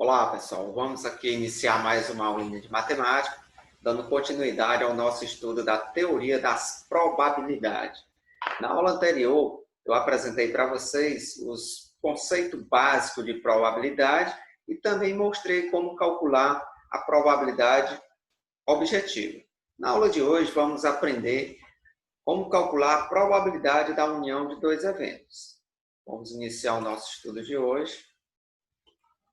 Olá, pessoal. Vamos aqui iniciar mais uma aulinha de matemática, dando continuidade ao nosso estudo da teoria das probabilidades. Na aula anterior, eu apresentei para vocês os conceitos básicos de probabilidade e também mostrei como calcular a probabilidade objetiva. Na aula de hoje, vamos aprender como calcular a probabilidade da união de dois eventos. Vamos iniciar o nosso estudo de hoje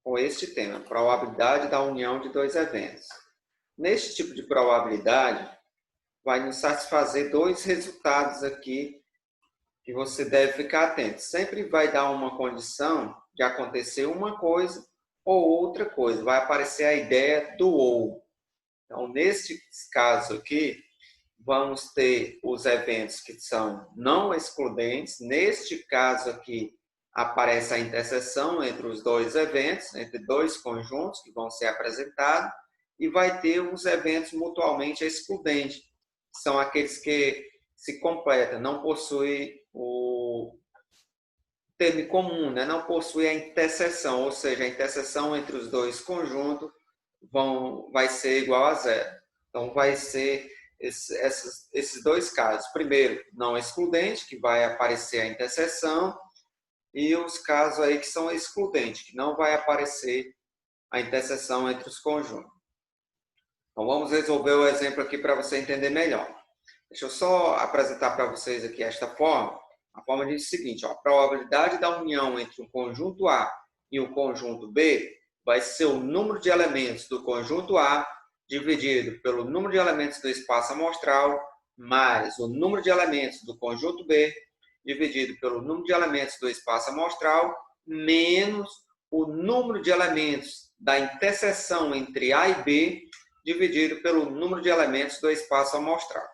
com este tema, probabilidade da união de dois eventos. Neste tipo de probabilidade, vai nos satisfazer dois resultados aqui que você deve ficar atento. Sempre vai dar uma condição de acontecer uma coisa ou outra coisa. Vai aparecer a ideia do ou. Então, neste caso aqui, vamos ter os eventos que são não excludentes. Neste caso aqui, aparece a interseção entre os dois eventos, entre dois conjuntos que vão ser apresentados, e vai ter os eventos mutuamente excludentes, que são aqueles que se completam, não possuem o termo comum, né? Não possui a interseção, ou seja, a interseção entre os dois conjuntos vai ser igual a zero. Então, vai ser esses dois casos. Primeiro, não excludente, que vai aparecer a interseção, e os casos aí que são excludentes, que não vai aparecer a interseção entre os conjuntos. Então, vamos resolver o exemplo aqui para você entender melhor. Deixa eu só apresentar para vocês aqui esta forma. A forma diz o seguinte, ó, a probabilidade da união entre o conjunto A e o conjunto B vai ser o número de elementos do conjunto A dividido pelo número de elementos do espaço amostral mais o número de elementos do conjunto B dividido pelo número de elementos do espaço amostral, menos o número de elementos da interseção entre A e B, dividido pelo número de elementos do espaço amostral.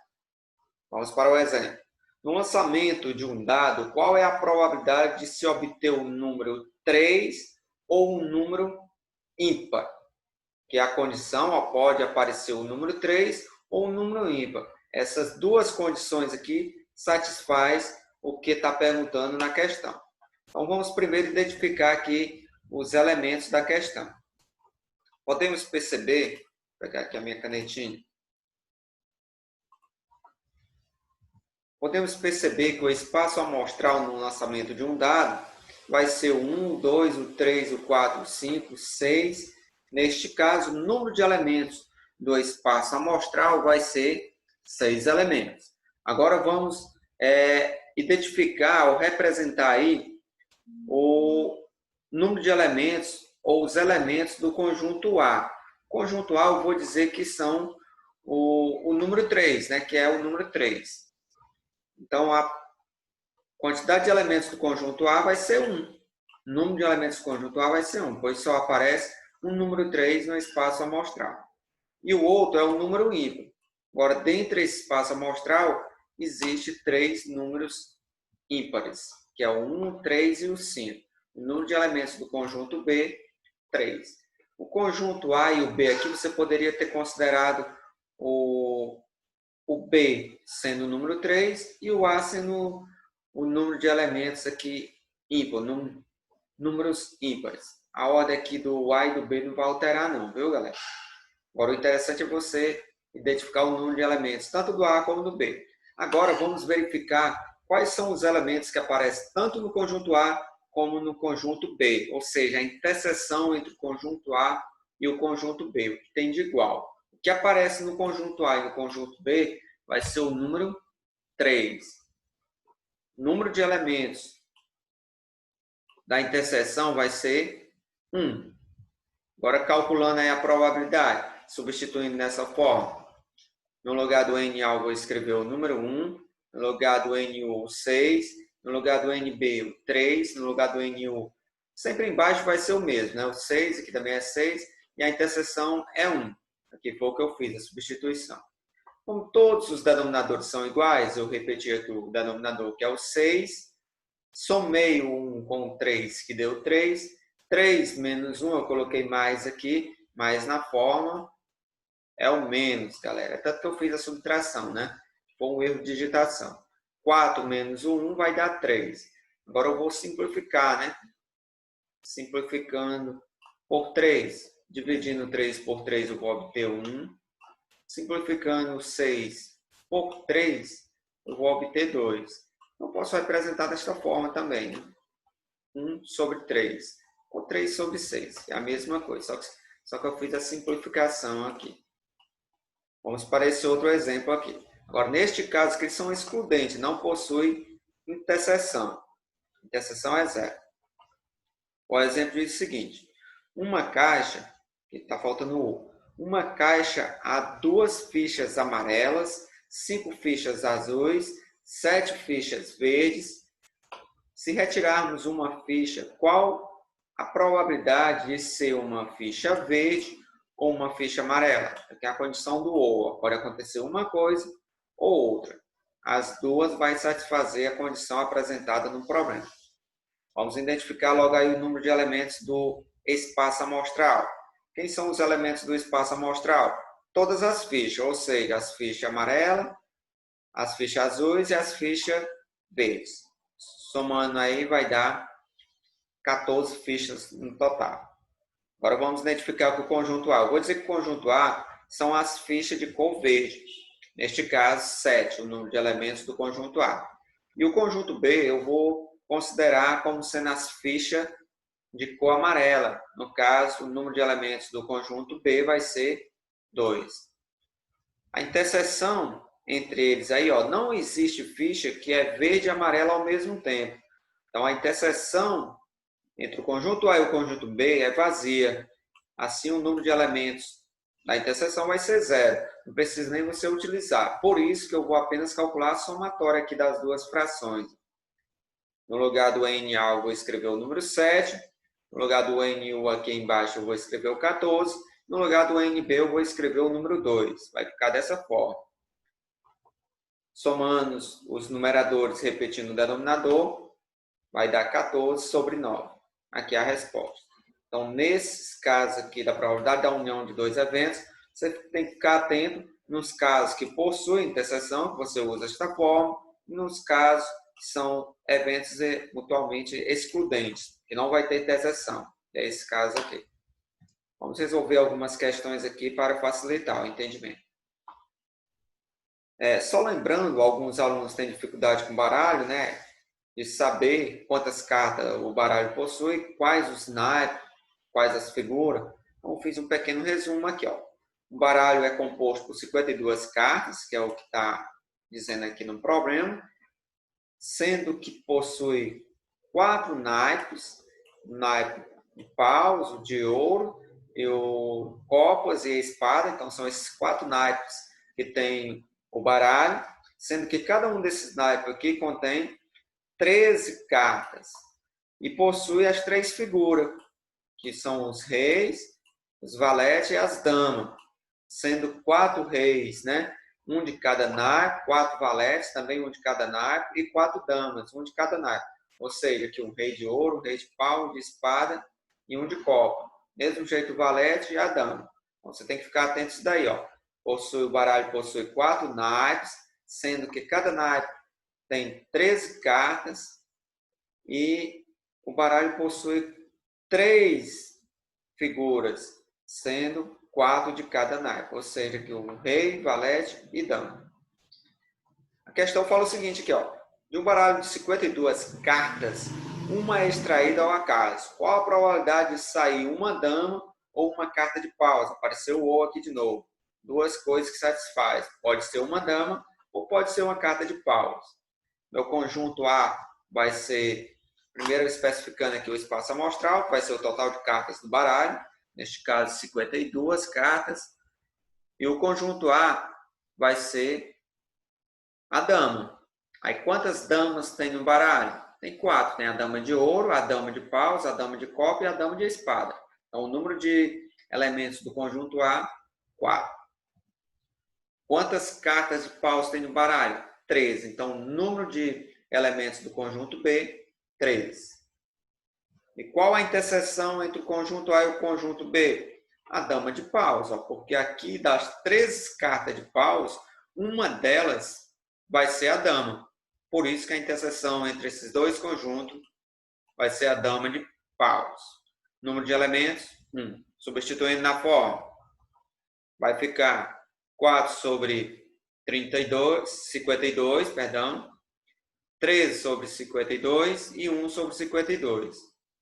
Vamos para o exemplo. No lançamento de um dado, qual é a probabilidade de se obter um número 3 ou um número ímpar? Que a condição pode aparecer o número 3 ou o número ímpar. Essas duas condições aqui satisfazem o que está perguntando na questão. Então, vamos primeiro identificar aqui os elementos da questão. Podemos perceber, vou pegar aqui a minha canetinha, podemos perceber que o espaço amostral no lançamento de um dado vai ser o 1, o 2, o 3, o 4, o 5, o 6. Neste caso, o número de elementos do espaço amostral vai ser 6 elementos. Agora vamos identificar ou representar aí o número de elementos ou os elementos do conjunto A. Conjunto A eu vou dizer que são o número 3, né, que é o número 3. Então, a quantidade de elementos do conjunto A vai ser 1. O número de elementos do conjunto A vai ser 1, pois só aparece um número 3 no espaço amostral. E o outro é o número ímpar. Agora, dentro desse espaço amostral, existe 3 números ímpares, que é o 1, o 3 e o 5. O número de elementos do conjunto B, 3. O conjunto A e o B aqui, você poderia ter considerado o B sendo o número 3 e o A sendo o número de elementos aqui ímpar, números ímpares. A ordem aqui do A e do B não vai alterar não, viu, galera? Agora, o interessante é você identificar o número de elementos, tanto do A como do B. Agora, vamos verificar quais são os elementos que aparecem tanto no conjunto A como no conjunto B, ou seja, a interseção entre o conjunto A e o conjunto B, o que tem de igual. O que aparece no conjunto A e no conjunto B vai ser o número 3. O número de elementos da interseção vai ser 1. Agora, calculando aí a probabilidade, substituindo dessa forma. No lugar do NA, eu vou escrever o número 1. No lugar do NU, o 6. No lugar do NB, o 3. No lugar do NU, sempre embaixo vai ser o mesmo, né? O 6, aqui também é 6. E a interseção é 1. Aqui foi o que eu fiz, a substituição. Como todos os denominadores são iguais, eu repeti aqui o denominador, que é o 6. Somei o 1 com o 3, que deu 3. 3 menos 1, eu coloquei mais aqui, mais na forma, é o menos, galera. Tanto que eu fiz a subtração, né? Foi um erro de digitação. 4 menos o 1 vai dar 3. Agora eu vou simplificar, né? Simplificando por 3. Dividindo 3 por 3, eu vou obter 1. Simplificando 6 por 3, eu vou obter 2. Eu posso representar desta forma também. 1 sobre 3. Ou 3 sobre 6. É a mesma coisa, só que eu fiz a simplificação aqui. Vamos para esse outro exemplo aqui. Agora, neste caso, que eles são excludentes, não possui interseção. Interseção é zero. O exemplo diz o seguinte. Uma caixa, que está faltando o uma caixa há 2 fichas amarelas, 5 fichas azuis, 7 fichas verdes. Se retirarmos uma ficha, qual a probabilidade de ser uma ficha verde ou uma ficha amarela? Aqui é a condição do ou. Pode acontecer uma coisa ou outra. As duas vai satisfazer a condição apresentada no problema. Vamos identificar logo aí o número de elementos do espaço amostral. Quem são os elementos do espaço amostral? Todas as fichas, ou seja, as fichas amarelas, as fichas azuis e as fichas verdes. Somando aí vai dar 14 fichas no total. Agora vamos identificar o conjunto A. Eu vou dizer que o conjunto A são as fichas de cor verde. Neste caso, 7, o número de elementos do conjunto A. E o conjunto B eu vou considerar como sendo as fichas de cor amarela. No caso, o número de elementos do conjunto B vai ser 2. A interseção entre eles aí, ó, não existe ficha que é verde e amarela ao mesmo tempo. Então, a interseção entre o conjunto A e o conjunto B é vazia. Assim, o número de elementos da interseção vai ser 0. Não precisa nem você utilizar. Por isso que eu vou apenas calcular a somatória aqui das duas frações. No lugar do NA, eu vou escrever o número 7. No lugar do NU aqui embaixo, eu vou escrever o 14. No lugar do NB, eu vou escrever o número 2. Vai ficar dessa forma. Somando os numeradores repetindo o denominador, vai dar 14 sobre 9. Aqui é a resposta. Então, nesses casos aqui da probabilidade da união de dois eventos, você tem que ficar atento nos casos que possuem interseção, que você usa esta forma, e nos casos que são eventos mutuamente excludentes, que não vai ter interseção. É esse caso aqui. Vamos resolver algumas questões aqui para facilitar o entendimento. Só lembrando, alguns alunos têm dificuldade com baralho, né? De saber quantas cartas o baralho possui, quais os naipes, quais as figuras. Então, fiz um pequeno resumo aqui. Ó. O baralho é composto por 52 cartas, que é o que está dizendo aqui no problema, sendo que possui 4 naipes, o naipe de paus, o de ouro, e o copas e a espada. Então, são esses 4 naipes que tem o baralho, sendo que cada um desses naipes aqui contém 13 cartas e possui as 3 figuras, que são os reis, os valetes e as damas, sendo 4 reis, né? Um de cada naipe, 4 valetes, também um de cada naipe, e 4 damas, um de cada naipe. Ou seja, aqui um rei de ouro, um rei de pau, um de espada e um de copa. Mesmo jeito o valete e a dama. Então, você tem que ficar atento a isso daí, ó. O baralho possui 4 naipes, sendo que cada naipe tem 13 cartas e o baralho possui 3 figuras, sendo 4 de cada naipe, ou seja, que um rei, valete e dama. A questão fala o seguinte aqui, ó. De um baralho de 52 cartas, uma é extraída ao acaso. Qual a probabilidade de sair uma dama ou uma carta de paus? Apareceu o ou aqui de novo. Duas coisas que satisfaz. Pode ser uma dama ou pode ser uma carta de paus. Meu conjunto A vai ser, primeiro especificando aqui o espaço amostral, que vai ser o total de cartas do baralho, neste caso 52 cartas, e o conjunto A vai ser a dama. Aí quantas damas tem no baralho? Tem 4, tem a dama de ouro, a dama de paus, a dama de copa e a dama de espada. Então o número de elementos do conjunto A, 4. Quantas cartas de paus tem no baralho? 13. Então, o número de elementos do conjunto B, 13. E qual a interseção entre o conjunto A e o conjunto B? A dama de paus, ó, porque aqui das 13 cartas de paus, uma delas vai ser a dama. Por isso que a interseção entre esses dois conjuntos vai ser a dama de paus. Número de elementos, Substituindo na forma, vai ficar 4 sobre 52, perdão, 13 sobre 52 e 1 sobre 52.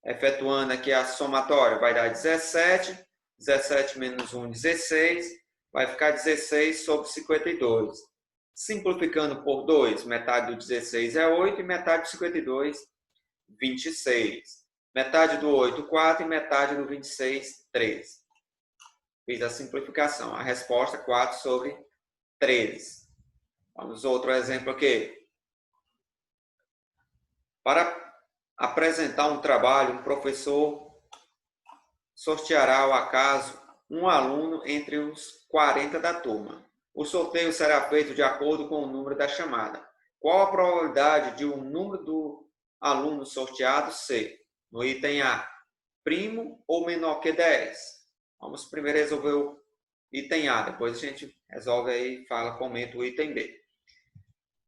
Efetuando aqui a somatória, vai dar 17, 17 menos 1, 16, vai ficar 16 sobre 52. Simplificando por 2, metade do 16 é 8 e metade do 52, 26. Metade do 8, 4 e metade do 26, 13. Fiz a simplificação. A resposta, 4 sobre 13. Vamos outro exemplo aqui. Para apresentar um trabalho, um professor sorteará ao acaso um aluno entre os 40 da turma. O sorteio será feito de acordo com o número da chamada. Qual a probabilidade de o número do aluno sorteado ser, no item A, primo ou menor que 10? Vamos primeiro resolver o item A, depois a gente resolve aí, comenta o item B.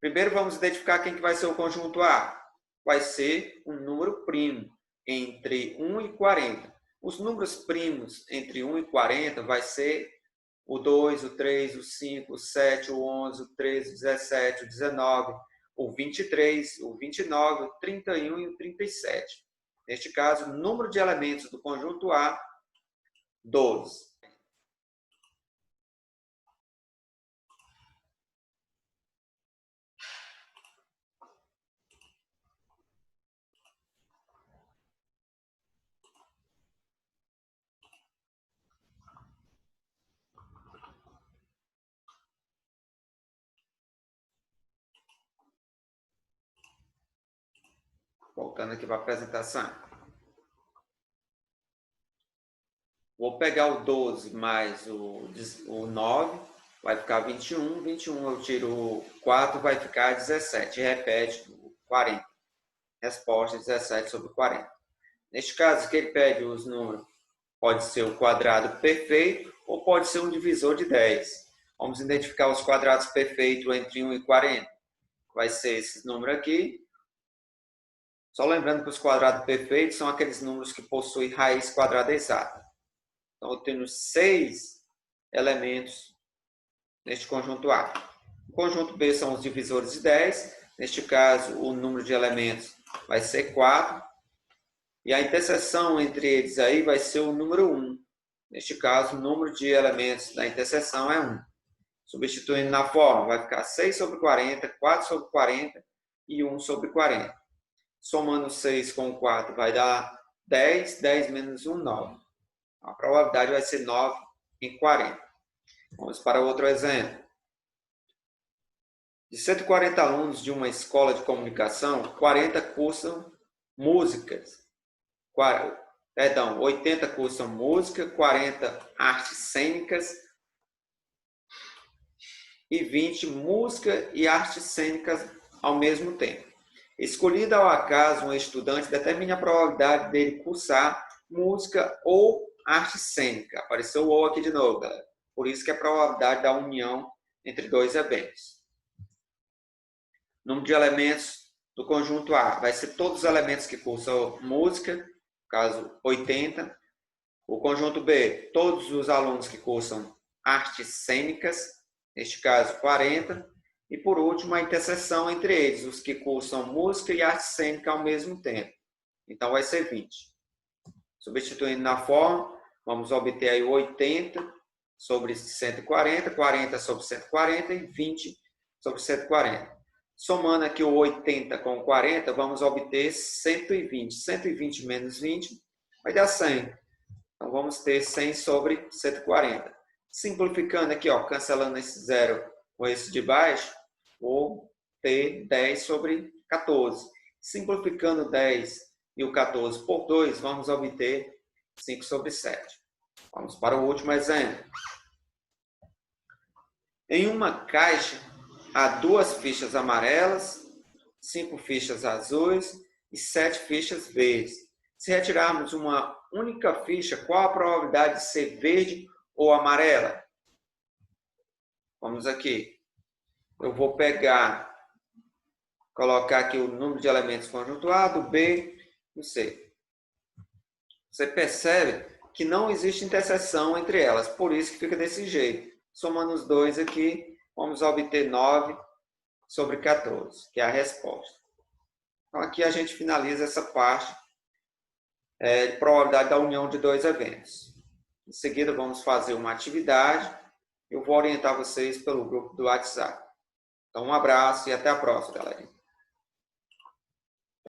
Primeiro vamos identificar quem que vai ser o conjunto A. Vai ser um número primo entre 1 e 40. Os números primos entre 1 e 40 vai ser o 2, o 3, o 5, o 7, o 11, o 13, o 17, o 19, o 23, o 29, o 31 e o 37. Neste caso, o número de elementos do conjunto A, 12. Voltando aqui para a apresentação. Vou pegar o 12 mais o 9, vai ficar 21. 21 eu tiro o 4, vai ficar 17. Repete o 40. Resposta 17 sobre 40. Neste caso, que ele pede os números, pode ser o quadrado perfeito ou pode ser um divisor de 10. Vamos identificar os quadrados perfeitos entre 1 e 40. Vai ser esse número aqui. Só lembrando que os quadrados perfeitos são aqueles números que possuem raiz quadrada exata. Então, eu tenho 6 elementos neste conjunto A. O conjunto B são os divisores de 10. Neste caso, o número de elementos vai ser 4. E a interseção entre eles aí vai ser o número 1. Neste caso, o número de elementos da interseção é 1. Substituindo na forma, vai ficar 6 sobre 40, 4 sobre 40 e 1 sobre 40. Somando 6 com 4 vai dar 10, 10 menos 1, 9. A probabilidade vai ser 9 em 40. Vamos para outro exemplo. De 140 alunos de uma escola de comunicação, 40 cursam músicas. 80 cursam música, 40 artes cênicas e 20 música e artes cênicas ao mesmo tempo. Escolhida ao acaso um estudante, determine a probabilidade dele cursar música ou arte cênica. Apareceu o ou aqui de novo, galera. Por isso que é a probabilidade da união entre dois eventos. Número de elementos do conjunto A. Vai ser todos os elementos que cursam música, no caso 80. O conjunto B, todos os alunos que cursam artes cênicas, neste caso 40. E, por último, a interseção entre eles, os que cursam música e arte cênica ao mesmo tempo. Então, vai ser 20. Substituindo na forma, vamos obter aí 80 sobre 140, 40 sobre 140 e 20 sobre 140. Somando aqui o 80 com 40, vamos obter 120. 120 menos 20 vai dar 100. Então, vamos ter 100 sobre 140. Simplificando aqui, cancelando esse zero com esse de baixo, vou ter 10 sobre 14. Simplificando 10 e o 14 por 2, vamos obter 5 sobre 7. Vamos para o último exemplo. Em uma caixa, há 2 fichas amarelas, 5 fichas azuis e 7 fichas verdes. Se retirarmos uma única ficha, qual a probabilidade de ser verde ou amarela? Vamos aqui. Eu vou colocar aqui o número de elementos conjunto A, do B e do C. Você percebe que não existe interseção entre elas, por isso que fica desse jeito. Somando os dois aqui, vamos obter 9 sobre 14, que é a resposta. Então, aqui a gente finaliza essa parte de probabilidade da união de dois eventos. Em seguida, vamos fazer uma atividade. Eu vou orientar vocês pelo grupo do WhatsApp. Então, um abraço e até a próxima, galera.